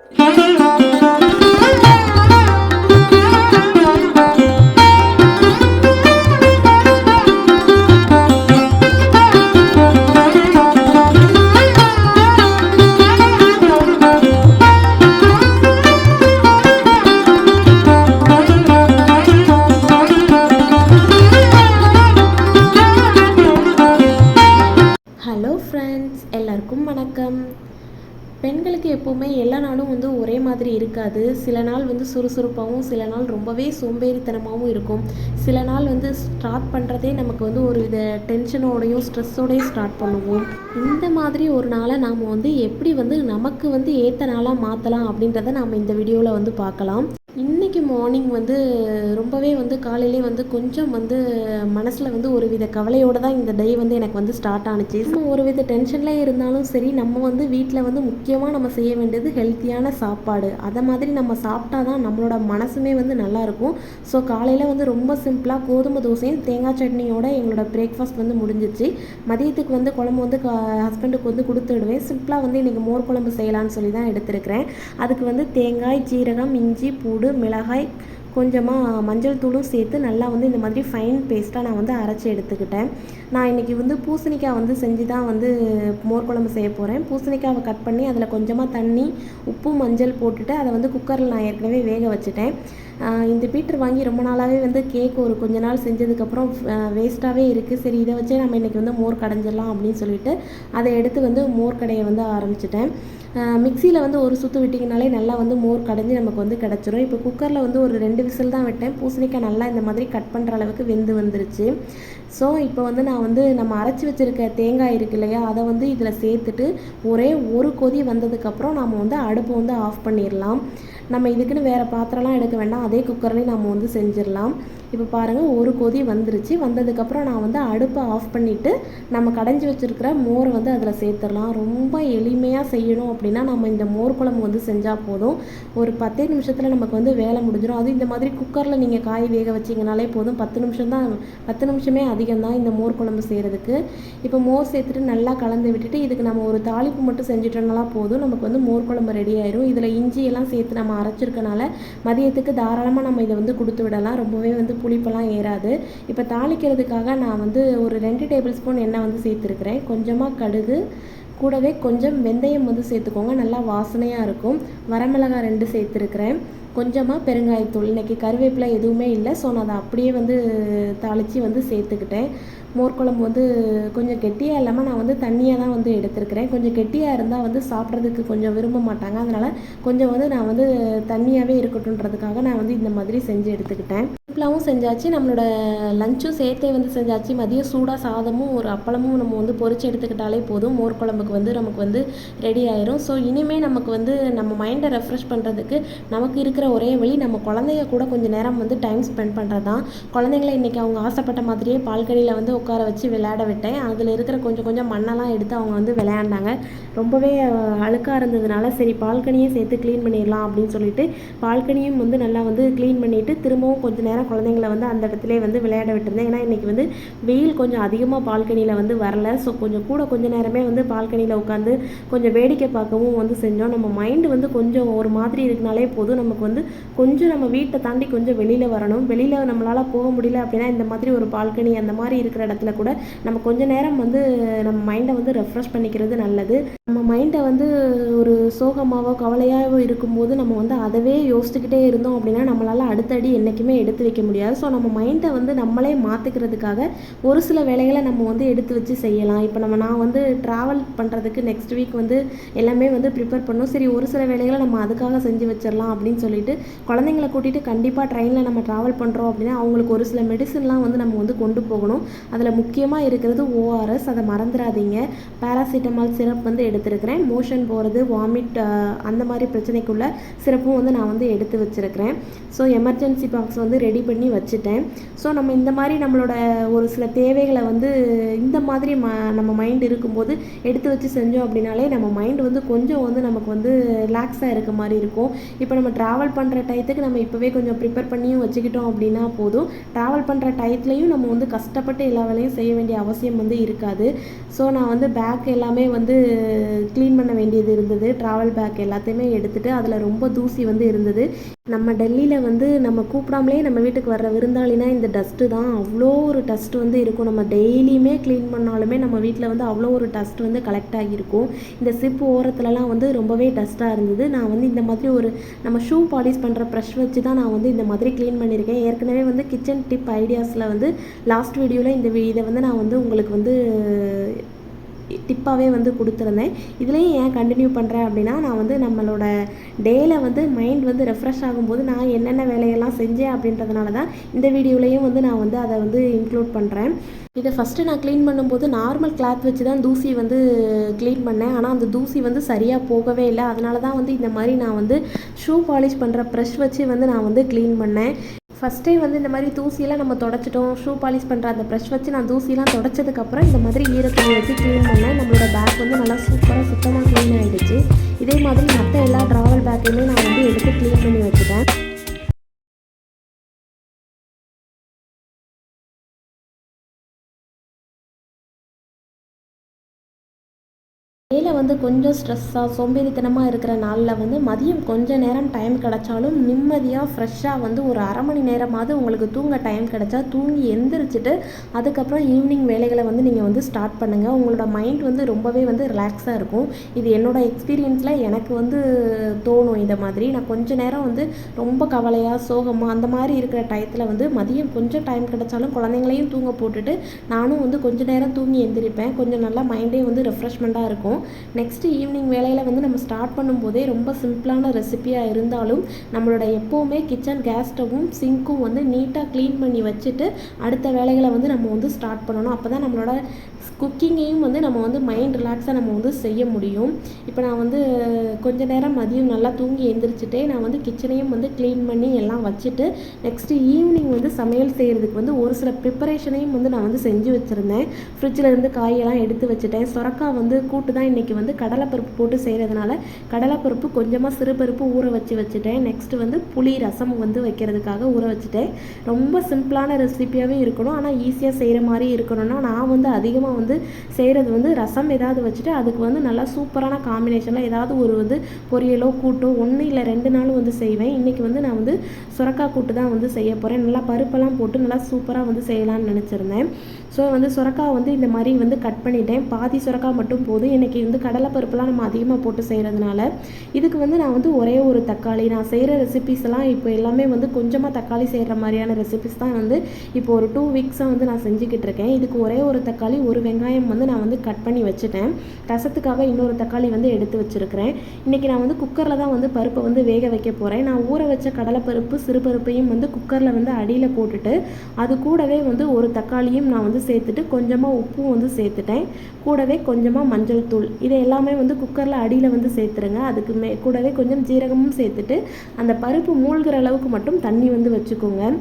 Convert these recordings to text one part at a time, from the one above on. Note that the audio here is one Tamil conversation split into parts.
ஹலோ ஃப்ரெண்ட்ஸ், எல்லாருக்கும் வணக்கம். பெண்களுக்கு எப்போவுமே எல்லா நாளும் ஒரே மாதிரி இருக்காது. சில நாள் சுறுசுறுப்பாகவும், சில நாள் ரொம்பவே சோம்பேறித்தனமாகவும் இருக்கும். சில நாள் ஸ்டார்ட் பண்ணுறதே நமக்கு ஒரு வித டென்ஷனோடையும் ஸ்ட்ரெஸ்ஸோடையும் ஸ்டார்ட் பண்ணுவோம். இந்த மாதிரி ஒரு நாளை நாம் எப்படி நமக்கு ஏற்ற நாளாக மாற்றலாம் அப்படின்றத நாம் இந்த வீடியோவில் பார்க்கலாம். இன்றைக்கி மார்னிங் ரொம்பவே காலையிலே கொஞ்சம் மனசில் ஒரு வித கவலையோடு தான் இந்த டே எனக்கு ஸ்டார்ட் ஆணுச்சு. ஒரு வித டென்ஷனில் இருந்தாலும் சரி, நம்ம வீட்டில் முக்கியமாக நம்ம செய்ய வேண்டியது ஹெல்த்தியான சாப்பாடு. அதை மாதிரி நம்ம சாப்பிட்டா தான் நம்மளோட மனசுமே நல்லாயிருக்கும். ஸோ காலையில் ரொம்ப சிம்பிளாக கோதுமை தோசையும் தேங்காய் சட்னியோட எங்களோட பிரேக்ஃபாஸ்ட் முடிஞ்சிச்சு. மதியத்துக்கு குழம்பு ஹஸ்பண்டுக்கு கொடுத்து விடுவேன். சிம்பிளாக இன்றைக்கி மோர் குழம்பு செய்யலான்னு சொல்லி தான் எடுத்துருக்கிறேன். அதுக்கு தேங்காய், ஜீரகம், இஞ்சி, பூடு, மிளகாய், கொஞ்சமாக மஞ்சள் தூளும் சேர்த்து நல்லா இந்த மாதிரி ஃபைன் பேஸ்ட்டாக நான் அரைச்சி எடுத்துக்கிட்டேன். நான் இன்றைக்கி பூசணிக்காய் செஞ்சு தான் மோர் குழம்பு செய்ய போகிறேன். பூசணிக்காவை கட் பண்ணி அதில் கொஞ்சமாக தண்ணி, உப்பு, மஞ்சள் போட்டுட்டு அதை குக்கரில் நான் ஏற்கனவே வேக வச்சுட்டேன். இந்த பீட்ரு வாங்கி ரொம்ப நாளாகவே கேக் ஒரு கொஞ்ச நாள் செஞ்சதுக்கப்புறம் வேஸ்ட்டாகவே இருக்குது. சரி, இதை வச்சே நம்ம இன்றைக்கி மோர் கடைஞ்சிடலாம் அப்படின்னு சொல்லிட்டு அதை எடுத்து மோர் கடையை ஆரம்பிச்சிட்டேன். மிக்சியில் ஒரு சுற்று விட்டிங்கனாலே நல்லா மோர் கடைஞ்சி நமக்கு கிடச்சிரும். இப்போ குக்கரில் ஒரு 2 விசில் தான் விட்டேன். பூசணிக்காய் நல்லா இந்த மாதிரி கட் பண்ணுற அளவுக்கு வெந்து வந்துருச்சு. ஸோ இப்போ நான் நம்ம அரைச்சி வச்சுருக்க தேங்காய் இருக்கு இல்லையா, அதை இதில் சேர்த்துட்டு ஒரே ஒரு கொதி வந்ததுக்கப்புறம் நாம் அடுப்பை ஆஃப் பண்ணிடலாம். நம்ம இதுக்குன்னு வேறு பாத்திரம்லாம் எடுக்க வேண்டாம், அதே குக்கர்லேயே நம்ம செஞ்சிடலாம். இப்போ பாருங்கள், ஒரு கொதி வந்துருச்சு. வந்ததுக்கப்புறம் நான் அடுப்பை ஆஃப் பண்ணிவிட்டு நம்ம கடைஞ்சி வச்சுருக்கிற மோரை அதில் சேர்த்துடலாம். ரொம்ப எளிமையாக செய்யணும் அப்படின்னா நம்ம இந்த மோர் குழம்பு செஞ்சால் போதும். ஒரு 10 நிமிஷத்தில் நமக்கு வேலை முடிஞ்சிடும். அது இந்த மாதிரி குக்கரில் நீங்கள் காய் வேக வச்சிங்கனாலே போதும். 10 நிமிஷம் தான், 10 நிமிஷமே அதிகம்தான் இந்த மோர் குழம்பு செய்கிறதுக்கு. இப்போ மோர் சேர்த்துட்டு நல்லா கலந்து விட்டுட்டு இதுக்கு நம்ம ஒரு தாளிப்பு மட்டும் செஞ்சுட்டோம்னா போதும். நமக்கு மோர் குழம்பு ரெடி ஆயிரும். இதில் இஞ்சியெல்லாம் சேர்த்து நம்ம அரைச்சிருக்கனால மதியத்துக்கு தாராளமாக நம்ம இதை கொடுத்து விடலாம். ரொம்பவே புளிப்பெல்லாம் ஏறாது. இப்போ தாளிக்கிறதுக்காக நான் ஒரு 2 டேபிள் ஸ்பூன் எண்ணெய் சேர்த்துருக்கிறேன். கொஞ்சமாக கடுகு, கூடவே கொஞ்சம் வெந்தயம் சேர்த்துக்கோங்க, நல்லா வாசனையாக இருக்கும். வரமிளகாய் 2 சேர்த்துருக்கிறேன். கொஞ்சமாக பெருங்காயத்தூள். இன்றைக்கி கருவேப்பிலை எதுவுமே இல்லை, ஸோ நான் அதை அப்படியே தாளித்து சேர்த்துக்கிட்டேன். மோர் குழம்பு கொஞ்சம் கெட்டியாக இல்லாமல் நான் தண்ணியாக தான் எடுத்துருக்கிறேன். கொஞ்சம் கெட்டியாக இருந்தால் சாப்பிட்றதுக்கு கொஞ்சம் விரும்ப மாட்டாங்க. அதனால் கொஞ்சம் நான் தண்ணியாகவே இருக்கட்டும்ன்றதுக்காக நான் இந்த மாதிரி செஞ்சு எடுத்துக்கிட்டேன். சிம்பிளாகவும் செஞ்சாச்சு, நம்மளோட லஞ்சும் சேர்த்தே செஞ்சாச்சு. மதியம் சூடாக சாதமும் ஒரு அப்பளமும் நம்ம பொரிச்சு எடுத்துக்கிட்டாலே போதும். மோர் குழம்புக்கு நமக்கு ரெடி ஆயிரும். ஸோ இனிமேல் நமக்கு நம்ம மைண்டை ரெஃப்ரெஷ் பண்ணுறதுக்கு நமக்கு இருக்கிற ஒரே வழி நம்ம குழந்தைங்க கூட கொஞ்சம் நேரம் டைம் ஸ்பெண்ட் பண்ணுறது தான். குழந்தைங்கள இன்றைக்கி அவங்க ஆசைப்பட்ட மாதிரியே பால்கனியில் உட்கார வச்சு விளையாட விட்டேன். அதில் இருக்கிற கொஞ்சம் மண்ணெல்லாம் எடுத்து அவங்க விளையாண்டாங்க. ரொம்பவே அழுக்காக இருந்ததுனால சரி பால்கனியே சேர்த்து க்ளீன் பண்ணிடலாம் அப்படின்னு சொல்லிட்டு பால்கனியும் நல்லா க்ளீன் பண்ணிவிட்டு திரும்பவும் கொஞ்சம் நேரம் குழந்தைங்கள அந்த இடத்துல விளையாட விட்டுருந்தேன். ஏன்னா இன்றைக்கி வெயில் கொஞ்சம் அதிகமாக பால்கனியில் வரல. ஸோ கொஞ்சம் நேரமே பால்கனியில் உட்காந்து கொஞ்சம் வேடிக்கை பார்க்கவும் செஞ்சோம். நம்ம மைண்டு கொஞ்சம் ஒரு மாதிரி இருக்குனாலே போதும். நமக்கு கொஞ்சம் நம்ம வீட்டை தாண்டி கொஞ்சம் வெளியில் வரணும். வெளியில் நம்மளால் போக முடியல அப்படின்னா இந்த மாதிரி ஒரு பால்கனி அந்த மாதிரி இருக்கிற இடத்துல கூட நம்ம கொஞ்ச நேரம் நம்ம மைண்டை ரெஃப்ரெஷ் பண்ணிக்கிறது நல்லது. நம்ம மைண்டை ஒரு சோகமாகவோ கவலையாகவோ இருக்கும்போது நம்ம அதவே யோசிச்சுக்கிட்டே இருந்தோம் அப்படின்னா நம்மளால் அடுத்தடி என்றைக்குமே எடுத்து வைக்க முடியாது. ஸோ நம்ம மைண்டை நம்மளே மாற்றிக்கிறதுக்காக ஒரு சில வேலைகளை நம்ம எடுத்து வச்சு செய்யலாம். இப்போ நான் ட்ராவல் பண்ணுறதுக்கு நெக்ஸ்ட் வீக் எல்லாமே ப்ரிப்பேர் பண்ணோம். சரி, ஒரு சில வேலைகளை நம்ம அதுக்காக செஞ்சு வச்சிடலாம் அப்படின்னு சொல்லிட்டு குழந்தைங்களை கூட்டிகிட்டு கண்டிப்பாக ட்ரெயினில் நம்ம ட்ராவல் பண்ணுறோம் அப்படின்னா அவங்களுக்கு ஒரு சில மெடிசன்லாம் நம்ம கொண்டு போகணும். அதில் முக்கியமாக இருக்கிறது ORS, அதை மறந்துடாதீங்க. பேராசிட்டமால் சிரப் எடுத்துருக்கிறேன். மோஷன் போகிறது, வாமிட் அந்த மாதிரி பிரச்சனைக்குள்ள சிரப்பும் நான் எடுத்து வச்சுருக்கிறேன். ஸோ எமர்ஜென்சி பாக்ஸ் ரெடி பண்ணி வச்சுட்டேன். ஸோ நம்ம இந்த மாதிரி நம்மளோட ஒரு சில தேவைகளை இந்த மாதிரி நம்ம மைண்ட் இருக்கும்போது எடுத்து வச்சு செஞ்சோம் அப்படின்னாலே நம்ம மைண்டு கொஞ்சம் நமக்கு ரிலாக்ஸாக இருக்க மாதிரி இருக்கும். இப்போ நம்ம ட்ராவல் பண்ணுற டயத்துக்கு நம்ம இப்போவே கொஞ்சம் ப்ரிப்பேர் பண்ணியும் வச்சுக்கிட்டோம் அப்படின்னா போதும். ட்ராவல் பண்ணுற டயத்துலையும் நம்ம கஷ்டப்பட்டு எல்லா வேலையும் செய்ய வேண்டிய அவசியம் இருக்காது. ஸோ நான் பேக் எல்லாமே க்ளீன் பண்ண வேண்டியது இருந்தது. ட்ராவல் பேக் எல்லாத்தையுமே எடுத்துகிட்டு அதில் ரொம்ப தூசி வந்து இருந்தது. நம்ம டெல்லியில் வந்து நம்ம கூப்பிடாமலே நம்ம வீட்டுக்கு வர்ற விருந்தாளினா இந்த டஸ்ட்டு தான். அவ்வளோ ஒரு டஸ்ட் வந்து இருக்கும். நம்ம டெய்லியுமே க்ளீன் பண்ணாலுமே நம்ம வீட்டில் வந்து அவ்வளோ ஒரு டஸ்ட் வந்து கலெக்ட் ஆகியிருக்கும். இந்த சிப்பு ஓரத்துலலாம் வந்து ரொம்பவே டஸ்ட்டாக இருந்தது. நான் வந்து இந்த மாதிரி ஒரு நம்ம ஷூ பாலிஷ் பண்ணுற ப்ரஷ் வச்சு தான் நான் வந்து இந்த மாதிரி க்ளீன் பண்ணியிருக்கேன். ஏற்கனவே வந்து கிச்சன் டிப் ஐடியாஸில் வந்து லாஸ்ட் வீடியோவில் இதை வந்து நான் வந்து உங்களுக்கு வந்து டிப்பாகவே வந்து கொடுத்துருந்தேன். இதுலேயும் ஏன் கண்டினியூ பண்ணுறேன் அப்படின்னா, நான் வந்து நம்மளோட டேயில் வந்து மைண்ட் வந்து ரெஃப்ரெஷ் ஆகும்போது நான் என்னென்ன வேலையெல்லாம் செஞ்சேன் அப்படின்றதுனால தான் இந்த வீடியோலையும் வந்து நான் வந்து அதை வந்து இன்க்ளூட் பண்ணுறேன். இதை ஃபஸ்ட்டு நான் க்ளீன் பண்ணும்போது நார்மல் கிளாத் வச்சு தான் தூசி வந்து க்ளீன் பண்ணேன். ஆனால் அந்த தூசி வந்து சரியாக போகவே இல்லை. அதனால தான் வந்து இந்த மாதிரி நான் வந்து ஷூ பாலிஷ் பண்ணுற ப்ரஷ் வச்சு வந்து நான் வந்து க்ளீன் பண்ணேன். ஃபஸ்ட் டைம் வந்து இந்த மாதிரி தூசியெல்லாம் நம்ம தொடச்சிட்டோம். ஷூ பாலிஷ் பண்ணுற அந்த ப்ரஷ் வச்சு நான் தூசியெல்லாம் தொடச்சதுக்கப்புறம் இந்த மாதிரி ஈரத்துணி வச்சு க்ளீன் பண்ணேன். நம்மளோட பேக் வந்து நல்லா சூப்பராக சுத்தமாக க்ளீன் ஆகிடுச்சு. இதே மாதிரி மற்ற எல்லா ட்ராவல் பேக்கையுமே நான் வந்து எடுத்து க்ளீன் பண்ணி வச்சுட்டேன். வேலை வந்து கொஞ்சம் ஸ்ட்ரெஸ்ஸாக சோம்பேறித்தனமாக இருக்கிற நாளில் வந்து மதியம் கொஞ்சம் நேரம் டைம் கிடச்சாலும் நிம்மதியாக ஃப்ரெஷ்ஷாக வந்து ஒரு அரை மணி நேரமாவது உங்களுக்கு தூங்க டைம் கிடச்சா தூங்கி எந்திரிச்சிட்டு அதுக்கப்புறம் ஈவினிங் வேலைகளை வந்து நீங்கள் வந்து ஸ்டார்ட் பண்ணுங்கள். உங்களோட மைண்ட் வந்து ரொம்பவே வந்து ரிலாக்ஸாக இருக்கும். இது என்னோடய எக்ஸ்பீரியன்ஸில் எனக்கு வந்து தோணும். இந்த மாதிரி நான் கொஞ்சம் நேரம் வந்து ரொம்ப கவலையாக சோகமாக அந்த மாதிரி இருக்கிற டயத்தில் வந்து மதியம் கொஞ்சம் டைம் கிடச்சாலும் குழந்தைங்களையும் தூங்க போட்டுட்டு நானும் வந்து கொஞ்சம் நேரம் தூங்கி எந்திரிப்பேன். கொஞ்சம் நல்லா மைண்டே வந்து ரெஃப்ரெஷ்மெண்ட்டாக இருக்கும். நெக்ஸ்ட்டு ஈவினிங் வேலையில் வந்து நம்ம ஸ்டார்ட் பண்ணும்போதே ரொம்ப சிம்பிளான ரெசிபியாக இருந்தாலும் நம்மளோட எப்போவுமே கிச்சன் கேஸ் ஸ்டவ்வும் சிங்க்கும் வந்து நீட்டாக க்ளீன் பண்ணி வச்சுட்டு அடுத்த வேலைகளை வந்து நம்ம வந்து ஸ்டார்ட் பண்ணணும். அப்போ தான் நம்மளோட குக்கிங்கையும் வந்து நம்ம வந்து மைண்ட் ரிலாக்ஸாக நம்ம வந்து செய்ய முடியும். இப்போ நான் வந்து கொஞ்ச நேரம் மதியம் நல்லா தூங்கி எழுந்திரிச்சிட்டே நான் வந்து கிச்சனையும் வந்து க்ளீன் பண்ணி எல்லாம் வச்சுட்டு நெக்ஸ்ட்டு ஈவினிங் வந்து சமையல் செய்கிறதுக்கு வந்து ஒரு சில ப்ரிப்பரேஷனையும் வந்து நான் வந்து செஞ்சு வச்சுருந்தேன். ஃப்ரிட்ஜில் இருந்து காயெல்லாம் எடுத்து வச்சுட்டேன். சுரக்காய் வந்து கூட்டு தான் இன்றைக்கி வந்து கடலைப்பருப்பு போட்டு செய்கிறதுனால கடலைப்பருப்பு கொஞ்சமாக சிறுபருப்பு ஊற வச்சுட்டேன். நெக்ஸ்ட்டு வந்து புளி ரசம் வந்து வைக்கிறதுக்காக ஊற வச்சுட்டேன். ரொம்ப சிம்பிளான ரெசிபியாகவே இருக்கணும், ஆனால் ஈஸியாக செய்கிற மாதிரி இருக்கணும்னா நான் வந்து அதிகமாக வந்து செய்கிறது வந்து ரசம் ஏதாவது வச்சுட்டு அதுக்கு வந்து நல்லா சூப்பரான காம்பினேஷனில் ஏதாவது ஒரு வந்து பொரியலோ கூட்டோ 1 இல்லை 2 நாளும் வந்து செய்வேன். இன்றைக்கி வந்து நான் வந்து சுரக்காய் கூட்டு தான் வந்து செய்ய போகிறேன். நல்லா பருப்பெல்லாம் போட்டு நல்லா சூப்பராக வந்து செய்யலான்னு நினச்சிருந்தேன். ஸோ வந்து சுரக்காய் வந்து இந்த மாதிரி வந்து கட் பண்ணிட்டேன். பாதி சுரக்காய் மட்டும் போதும். இன்றைக்கி வந்து கடலைப்பருப்புலாம் நம்ம அதிகமாக போட்டு செய்கிறதுனால இதுக்கு வந்து நான் வந்து ஒரே ஒரு தக்காளி நான் செய்கிற ரெசிபிஸ் எல்லாம் இப்போ எல்லாமே வந்து கொஞ்சமாக தக்காளி செய்கிற மாதிரியான ரெசிபிஸ் தான் வந்து இப்போ ஒரு 2 வீக்ஸாக வந்து நான் செஞ்சுக்கிட்டு இருக்கேன். இதுக்கு ஒரே ஒரு தக்காளி ஒரு வெங்காயம் வந்து நான் வந்து கட் பண்ணி வச்சுட்டேன். ரசத்துக்காக இன்னொரு தக்காளி வந்து எடுத்து வச்சுருக்கிறேன். இன்றைக்கி நான் வந்து குக்கரில் தான் வந்து பருப்பை வந்து வேக வைக்க போகிறேன். நான் ஊற வச்ச கடலைப்பருப்பு சிறுபருப்பையும் வந்து குக்கரில் வந்து அடியில் போட்டுட்டு அது கூடவே வந்து ஒரு தக்காளியும் நான் வந்து சேர்த்துட்டு கொஞ்சமாக உப்பும் வந்து சேர்த்துட்டேன். கூடவே கொஞ்சமாக மஞ்சள் தூள் இதை எல்லாமே வந்து குக்கரில் அடியில் வந்து சேர்த்துருங்க. அதுக்கு கூடவே கொஞ்சம் ஜீரகமும் சேர்த்துட்டு அந்த பருப்பு மூழ்கிற அளவுக்கு மட்டும் தண்ணி வந்து வச்சுக்கோங்க.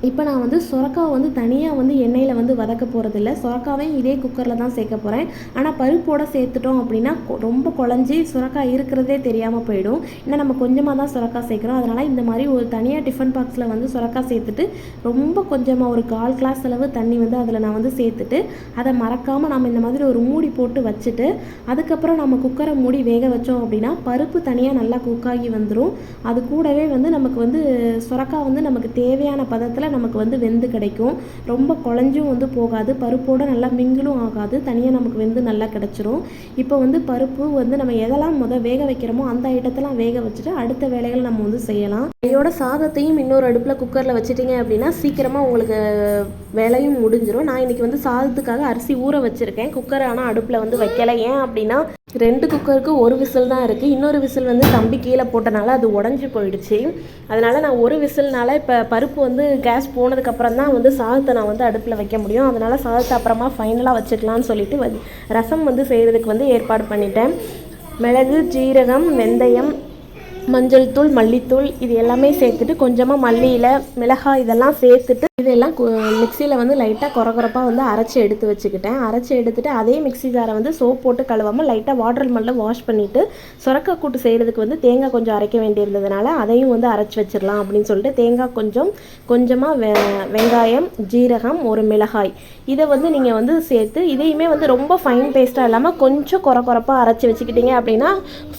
இப்போ நான் வந்து சுரக்காய் வந்து தனியாக வந்து எண்ணெயில் வந்து வதக்க போகிறதில்ல. சுரக்காவையும் இதே குக்கரில் தான் சேர்க்க போகிறேன். ஆனால் பருப்போடு சேர்த்துட்டோம் அப்படின்னா ரொம்ப குழஞ்சி சுரக்காய் இருக்கிறதே தெரியாமல் போயிடும். ஏன்னா நம்ம கொஞ்சமாக தான் சுரக்காய் சேர்க்குறோம். அதனால் இந்த மாதிரி ஒரு தனியாக டிஃபன் பாக்ஸில் வந்து சுரக்காய் சேர்த்துட்டு ரொம்ப கொஞ்சமாக ஒரு 1/4 கிளாஸ் அளவு தண்ணி வந்து அதில் நான் வந்து சேர்த்துட்டு அதை மறக்காமல் நம்ம இந்த மாதிரி ஒரு மூடி போட்டு வச்சுட்டு அதுக்கப்புறம் நம்ம குக்கரை மூடி வேக வச்சோம் அப்படின்னா பருப்பு தனியாக நல்லா குக்காகி வந்துடும். அது கூடவே வந்து நமக்கு வந்து சுரக்காய் வந்து நமக்கு தேவையான பதத்தில் நமக்கு வந்து வெந்து கிடைக்கும். ரொம்ப குழஞ்சும் வந்து போகாது, பருப்போடு நல்லா மிங்கிலும் ஆகாது, தனியாக நமக்கு வெந்து நல்லா கிடச்சிரும். இப்போ வந்து பருப்பு வந்து நம்ம எதெல்லாம் வேக வைக்கிறோமோ அந்த ஐட்டத்தெல்லாம் வேக வச்சுட்டு அடுத்த வேலைகளை நம்ம வந்து செய்யலாம். இதோட சாதத்தையும் இன்னொரு அடுப்பில் குக்கரில் வச்சுட்டிங்க அப்படின்னா சீக்கிரமாக உங்களுக்கு வேலையும் முடிஞ்சிடும். நான் இன்றைக்கி வந்து சாதத்துக்காக அரிசி ஊற வச்சுருக்கேன். குக்கர் ஆனால் அடுப்பில் வந்து வைக்கலை. ஏன் அப்படின்னா 2 குக்கருக்கு ஒரு விசில் தான் இருக்குது. இன்னொரு விசில் வந்து தம்பி கீழே போட்டனால அது உடஞ்சி போயிடுச்சு. அதனால் நான் ஒரு விசில்னால இப்போ பருப்பு வந்து கேஸ் போனதுக்கப்புறம் தான் வந்து சாதத்தை நான் வந்து அடுப்பில் வைக்க முடியும். அதனால் சாதத்தை அப்புறமா ஃபைனலாக வச்சுக்கலான்னு சொல்லிட்டு ரசம் வந்து செய்கிறதுக்கு வந்து ஏற்பாடு பண்ணிட்டேன். மிளகு, ஜீரகம், வெந்தயம், மஞ்சள் தூள், மல்லித்தூள் இது எல்லாமே சேர்த்துட்டு கொஞ்சமாக மல்லியில் மிளகாய் இதெல்லாம் சேர்த்துட்டு இதெல்லாம் மிக்சியில் வந்து லைட்டாக கொரகொரப்பாக வந்து அரைச்சி எடுத்து வச்சுக்கிட்டேன். அரைச்சி எடுத்துகிட்டு அதே மிக்சி ஜாரை வந்து சோப் போட்டு கழுவாமல் லைட்டாக வாட்டர் மல்லில் வாஷ் பண்ணிவிட்டு சுரக்காய் கூட்டு செய்கிறதுக்கு வந்து தேங்காய் கொஞ்சம் அரைக்க வேண்டியிருந்ததுனால அதையும் வந்து அரைச்சி வச்சிடலாம் அப்படின்னு சொல்லிட்டு தேங்காய் கொஞ்சமாக வெங்காயம், ஜீரகம், ஒரு மிளகாய் இதை வந்து நீங்கள் வந்து சேர்த்து இதையுமே வந்து ரொம்ப ஃபைன் பேஸ்ட்டாக இல்லாமல் கொஞ்சம் கொரகொரப்பாக அரைச்சி வச்சுக்கிட்டீங்க அப்படின்னா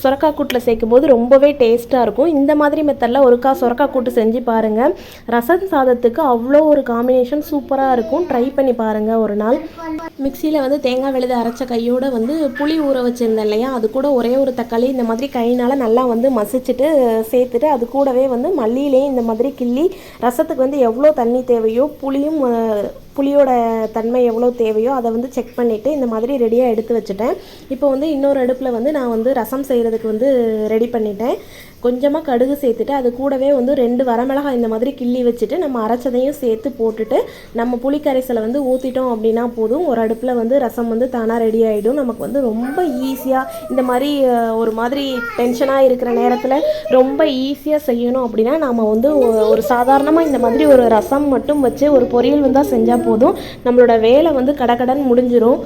சுரக்காய் கூட்டில் சேர்க்கும் போது ரொம்பவே டேஸ்ட்டாக இருக்கும். இந்த மாதிரி மெத்தடில் ஒருக்கா சுரக்காய் கூட்டு செஞ்சு பாருங்கள். ரசம் சாதத்துக்கு அவ்வளோ ஒரு காம்பினேஷன் சூப்பராக இருக்கும். ட்ரை பண்ணி பாருங்கள் ஒரு நாள். மிக்சியில் வந்து தேங்காய் விழுது அரைச்ச கையோடு வந்து புளி ஊற வச்சுருந்தேன் இல்லையா, அது கூட ஒரே ஒரு தக்காளி இந்த மாதிரி கையினால் நல்லா வந்து மசிச்சுட்டு சேர்த்துட்டு அது கூடவே வந்து மல்லியிலேயும் இந்த மாதிரி கிள்ளி ரசத்துக்கு வந்து எவ்வளோ தண்ணி தேவையோ புளியோட தன்மை எவ்வளோ தேவையோ அதை வந்து செக் பண்ணிவிட்டு இந்த மாதிரி ரெடியாக எடுத்து வச்சுட்டேன். இப்போ வந்து இன்னொரு அடுப்பில் வந்து நான் வந்து ரசம் செய்கிறதுக்கு வந்து ரெடி பண்ணிட்டேன். கொஞ்சமாக கடுகு சேர்த்துட்டு அது கூடவே வந்து 2 வரமிளகாய் இந்த மாதிரி கிள்ளி வச்சுட்டு நம்ம அரைச்சதையும் சேர்த்து போட்டுட்டு நம்ம புளிக்கரைசலை வந்து ஊற்றிட்டோம் அப்படின்னா போதும். ஒரு அடுப்பில் வந்து ரசம் வந்து தானாக ரெடி ஆகிடும். நமக்கு வந்து ரொம்ப ஈஸியாக இந்த மாதிரி ஒரு மாதிரி டென்ஷனாக இருக்கிற நேரத்தில் ரொம்ப ஈஸியாக செய்யணும் அப்படின்னா நாம் வந்து ஒரு சாதாரணமாக இந்த மாதிரி ஒரு ரசம் மட்டும் வச்சு ஒரு பொரியல் வந்தால் செஞ்சால் போதும். நம்மளோட வேலை வந்து கடகடன்னு முடிஞ்சிடும்.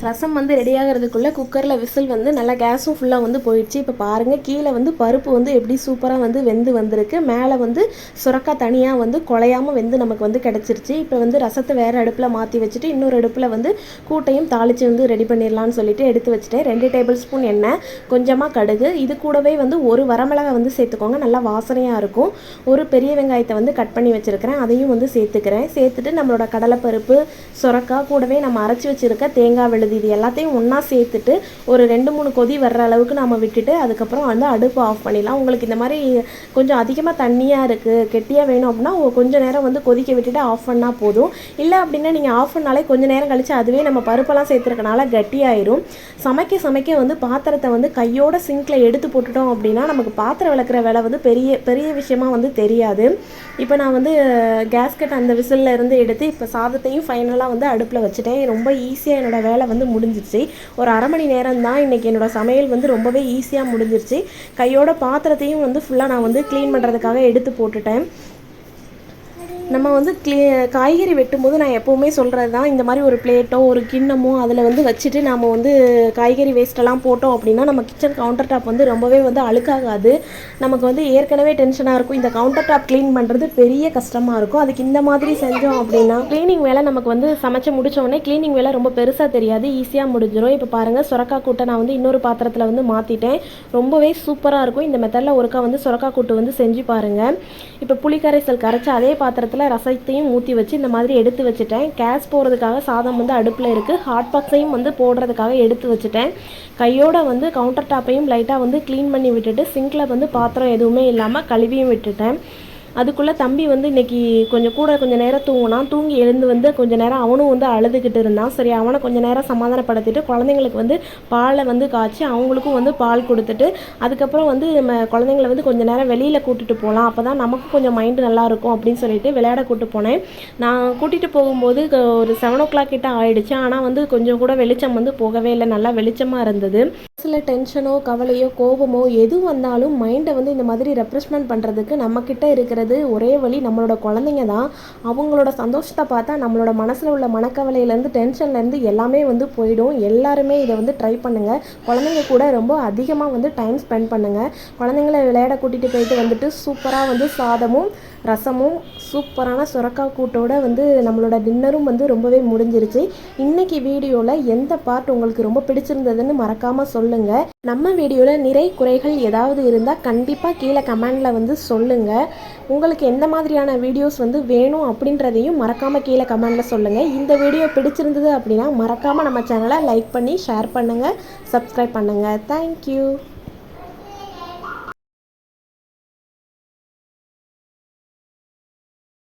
ரசம் வந்து ரெடி ஆகிறதுக்குள்ளே குக்கரில் விசில் வந்து நல்லா கேஸும் ஃபுல்லாக வந்து போயிடுச்சு. இப்போ பாருங்கள், கீழே வந்து பருப்பு வந்து எப்படி சூப்பராக வந்து வெந்து வந்திருக்கு. மேலே வந்து சுரக்காய் தனியாக வந்து குழையாமல் வெந்து நமக்கு வந்து கிடச்சிருச்சு. இப்போ வந்து ரசத்தை வேறு அடுப்பில் மாற்றி வச்சுட்டு இன்னொரு அடுப்பில் வந்து கூட்டையும் தாளித்து வந்து ரெடி பண்ணிடலான்னு சொல்லிட்டு எடுத்து வச்சுட்டேன். 2 டேபிள் ஸ்பூன் எண்ணெய், கொஞ்சமாக கடுகு, இது கூடவே வந்து ஒரு வரமிளகாய் வந்து சேர்த்துக்கோங்க, நல்லா வாசனையாக இருக்கும். ஒரு பெரிய வெங்காயத்தை வந்து கட் பண்ணி வச்சுருக்கிறேன், அதையும் வந்து சேர்த்துக்கிறேன். சேர்த்துட்டு நம்மளோட கடலைப்பருப்பு, சுரக்காய் கூடவே நம்ம அரைச்சி வச்சுருக்க தேங்காய் விழுது இது எல்லாத்தையும் ஒன்றா சேர்த்துட்டு ஒரு 2-3 கொதி வர்ற அளவுக்கு நம்ம விட்டுட்டு அதுக்கப்புறம் வந்து அடுப்பு ஆஃப் பண்ணிடலாம். உங்களுக்கு இந்த மாதிரி கொஞ்சம் அதிகமாக தண்ணியாக இருக்குது, கெட்டியாக வேணும் அப்படின்னா கொஞ்சம் நேரம் வந்து கொதிக்க விட்டுட்டு ஆஃப் பண்ணால் போதும். இல்லை அப்படின்னா நீங்கள் ஆஃப் பண்ணாலே கொஞ்சம் நேரம் கழித்து அதுவே நம்ம பருப்பெல்லாம் சேர்த்துருக்கனால கட்டியாயிரும். சமைக்க வந்து பாத்திரத்தை வந்து கையோட சிங்கில் எடுத்து போட்டுட்டோம் அப்படின்னா நமக்கு பாத்திரம் விளக்குற வேலை வந்து பெரிய விஷயமா வந்து தெரியாது. இப்போ நான் வந்து கேஸ்கட் அந்த விசிலில் இருந்து எடுத்து இப்போ சாதத்தையும் ஃபைனலாக வந்து அடுப்பில் வச்சுட்டேன். ரொம்ப ஈஸியாக என்னோடய வேலை வந்து முடிஞ்சிருச்சு. ஒரு அரை மணி நேரம் தான் இன்றைக்கி என்னோடய சமையல் வந்து ரொம்பவே ஈஸியாக முடிஞ்சிருச்சு. கையோட பாத்திரத்தையும் வந்து ஃபுல்லாக நான் வந்து க்ளீன் பண்ணுறதுக்காக எடுத்து போட்டுட்டேன். நம்ம வந்து காய்கறி வெட்டும்போது நான் எப்போவுமே சொல்கிறது தான், இந்த மாதிரி ஒரு பிளேட்டோ ஒரு கிண்ணமோ அதில் வந்து வச்சுட்டு நம்ம வந்து காய்கறி வேஸ்ட்டெல்லாம் போட்டோம் அப்படின்னா நம்ம கிச்சன் கவுண்டர் டாப் வந்து ரொம்பவே வந்து அழுக்காகாது. நமக்கு வந்து ஏற்கனவே டென்ஷனாக இருக்கும், இந்த கவுண்டர் டாப் க்ளீன் பண்ணுறது பெரிய கஷ்டமாக இருக்கும். அதுக்கு இந்த மாதிரி செஞ்சோம் அப்படின்னா க்ளீனிங் வேலை நமக்கு வந்து சமைச்சு முடித்தோடனே க்ளீனிங் வேலை ரொம்ப பெருசாக தெரியாது, ஈஸியாக முடிஞ்சிடும். இப்போ பாருங்கள், சுரக்காய் கூட்டை நான் வந்து இன்னொரு பாத்திரத்தில் வந்து மாற்றிட்டேன். ரொம்பவே சூப்பராக இருக்கும். இந்த மெத்தடில் ஒருக்கா வந்து சுரக்காய் கூட்டு வந்து செஞ்சு பாருங்கள். இப்போ புளிக்கரைசல் கரைச்சி அதே பாத்திரத்தில் ரசத்தையும் ஊற்றி வச்சு இந்த மாதிரி எடுத்து வச்சுட்டேன். கேஸ் போடுறதுக்காக சாதம் வந்து அடுப்பில் இருக்குது, ஹாட் பாக்ஸையும் வந்து போடுறதுக்காக எடுத்து வச்சுட்டேன். கையோட வந்து கவுண்டர் டாப்பையும் லைட்டாக வந்து க்ளீன் பண்ணி விட்டுட்டு சிங்கில் வந்து பாத்திரம் எதுவுமே இல்லாமல் கழுவியும் விட்டுட்டேன். அதுக்குள்ளே தம்பி வந்து இன்றைக்கி கொஞ்சம் நேரம் தூங்கினான். தூங்கி எழுந்து வந்து கொஞ்சம் நேரம் அவனும் வந்து அழுதுகிட்டு இருந்தான். சரி, அவனை கொஞ்சம் நேரம் சமாதானப்படுத்திட்டு குழந்தைங்களுக்கு வந்து பாலை வந்து காய்ச்சி அவங்களுக்கும் வந்து பால் கொடுத்துட்டு அதுக்கப்புறம் வந்து நம்ம குழந்தைங்கள வந்து கொஞ்சம் நேரம் வெளியில் கூட்டிகிட்டு போகலாம், அப்போ தான் நமக்கும் கொஞ்சம் மைண்டு நல்லாயிருக்கும் அப்படின்னு சொல்லிட்டு விளையாட கூப்பிட்டு போனேன். நான் கூட்டிகிட்டு போகும்போது ஒரு 7 o'clock கிட்ட ஆயிடுச்சு. ஆனால் வந்து கொஞ்சம் கூட வெளிச்சம் வந்து போகவே இல்லை, நல்லா வெளிச்சமாக இருந்தது. சில டென்ஷனோ கவலையோ கோபமோ எது வந்தாலும் மைண்டை வந்து இந்த மாதிரி ரெஃப்ரெஷ்மெண்ட் பண்ணுறதுக்கு நம்மக்கிட்ட இருக்கிறது ஒரே வழி நம்மளோட குழந்தைங்க தான். அவங்களோட சந்தோஷத்தை பார்த்தா நம்மளோட மனசில் உள்ள மனக்கவலையிலேருந்து டென்ஷன்லேருந்து எல்லாமே வந்து போயிடும். எல்லாருமே இதை வந்து ட்ரை பண்ணுங்கள். குழந்தைங்க கூட ரொம்ப அதிகமாக வந்து டைம் ஸ்பெண்ட் பண்ணுங்கள். குழந்தைங்கள விளையாட கூட்டிகிட்டு போயிட்டு வந்துட்டு சூப்பராக வந்து சாதமும் ரசமும் சூப்பரான சுரக்காய் கூட்டோட வந்து நம்மளோட டின்னரும் வந்து ரொம்பவே முடிஞ்சிருச்சு. இன்றைக்கி வீடியோவில் எந்த பார்ட் உங்களுக்கு ரொம்ப பிடிச்சிருந்ததுன்னு மறக்காமல் சொல்லுங்கள். நம்ம வீடியோவில் நிறை குறைகள் ஏதாவது இருந்தால் கண்டிப்பாக கீழே கமெண்டில் வந்து சொல்லுங்கள். உங்களுக்கு எந்த மாதிரியான வீடியோஸ் வந்து வேணும் அப்படின்றதையும் மறக்காமல் கீழே கமெண்டில் சொல்லுங்கள். இந்த வீடியோ பிடிச்சிருந்தது அப்படின்னா மறக்காமல் நம்ம சேனலை லைக் பண்ணி ஷேர் பண்ணுங்கள், சப்ஸ்கிரைப் பண்ணுங்கள். தேங்க்யூ.